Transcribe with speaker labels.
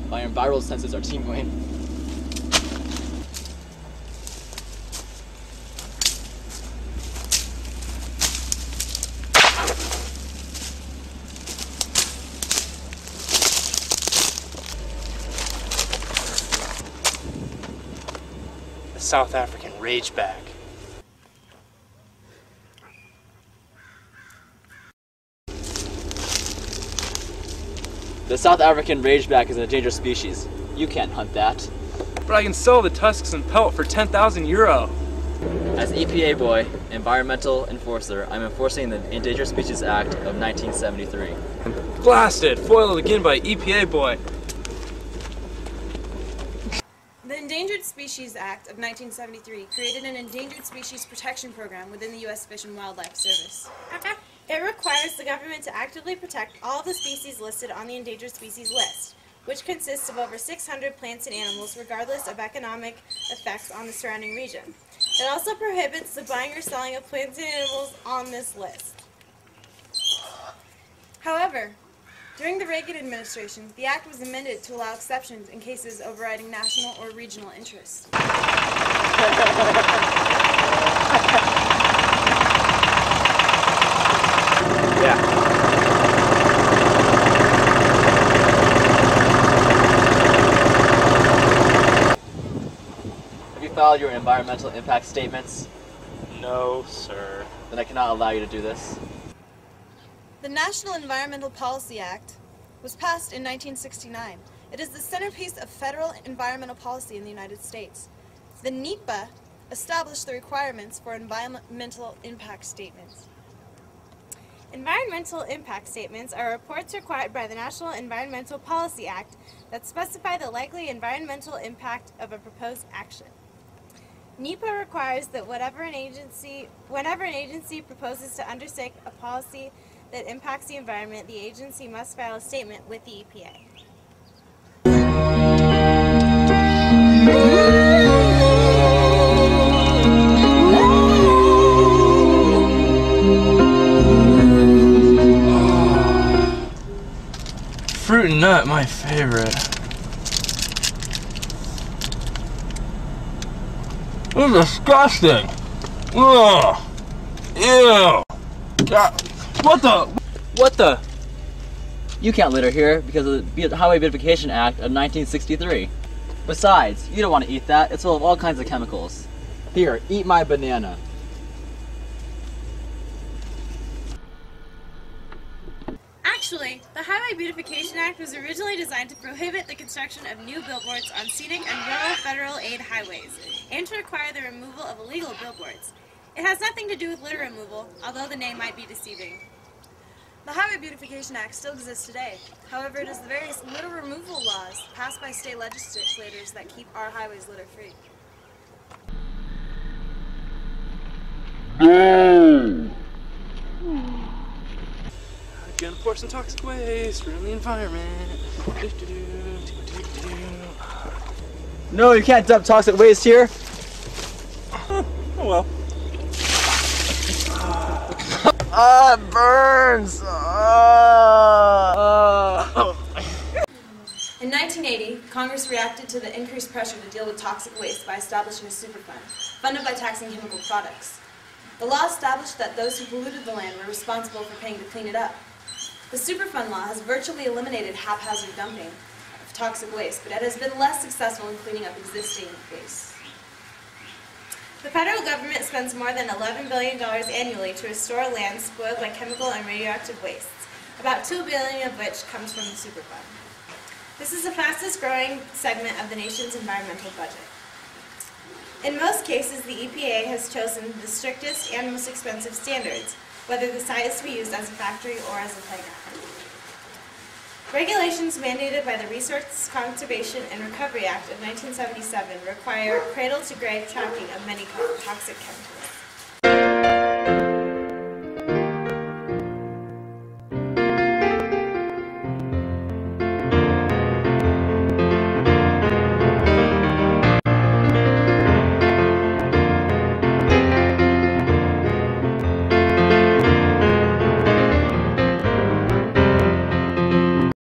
Speaker 1: My environmental senses are tingling.
Speaker 2: The South African Rageback.
Speaker 1: The South African Rageback is an endangered species. You can't hunt that.
Speaker 2: But I can sell the tusks and pelt for 10,000 euro.
Speaker 1: As EPA Boy, environmental enforcer, I'm enforcing the Endangered Species Act of 1973.
Speaker 2: Blasted! Foiled again by EPA Boy.
Speaker 3: The Endangered Species Act of 1973 created an endangered species protection program within the U.S. Fish and Wildlife Service. It requires the government to actively protect all the species listed on the endangered species list, which consists of over 600 plants and animals regardless of economic effects on the surrounding region. It also prohibits the buying or selling of plants and animals on this list. However, during the Reagan administration, the act was amended to allow exceptions in cases overriding national or regional interests.
Speaker 2: Yeah.
Speaker 1: Have you filed your environmental impact statements?
Speaker 2: No, sir.
Speaker 1: Then I cannot allow you to do this.
Speaker 3: The National Environmental Policy Act was passed in 1969. It is the centerpiece of federal environmental policy in the United States. The NEPA established the requirements for environmental impact statements. Environmental impact statements are reports required by the National Environmental Policy Act that specify the likely environmental impact of a proposed action. NEPA requires that whenever an agency proposes to undertake a policy that impacts the environment, the agency must file a statement with the EPA.
Speaker 2: Fruit and nut, my favorite. This is disgusting. Ugh. Ew. What the?
Speaker 1: You can't litter here because of the Highway Beautification Act of 1963. Besides, you don't want to eat that. It's full of all kinds of chemicals. Here, eat my banana.
Speaker 3: Actually, the Highway Beautification Act was originally designed to prohibit the construction of new billboards on scenic and rural federal aid highways, and to require the removal of illegal billboards. It has nothing to do with litter removal, although the name might be deceiving. The Highway Beautification Act still exists today. However, it is the various litter removal laws passed by state legislators that keep our highways litter-free.
Speaker 2: Gonna pour some toxic waste from the environment.
Speaker 1: No, you can't dump toxic waste here.
Speaker 2: Oh well.
Speaker 1: It burns!
Speaker 3: In 1980, Congress reacted to the increased pressure to deal with toxic waste by establishing a superfund, funded by taxing chemical products. The law established that those who polluted the land were responsible for paying to clean it up. The Superfund law has virtually eliminated haphazard dumping of toxic waste, but it has been less successful in cleaning up existing waste. The federal government spends more than $11 billion annually to restore land spoiled by chemical and radioactive wastes, about $2 billion of which comes from the Superfund. This is the fastest growing segment of the nation's environmental budget. In most cases, the EPA has chosen the strictest and most expensive standards, whether the site is to be used as a factory or as a playground. Regulations mandated by the Resource Conservation and Recovery Act of 1977 require cradle-to-grave tracking of many toxic chemicals.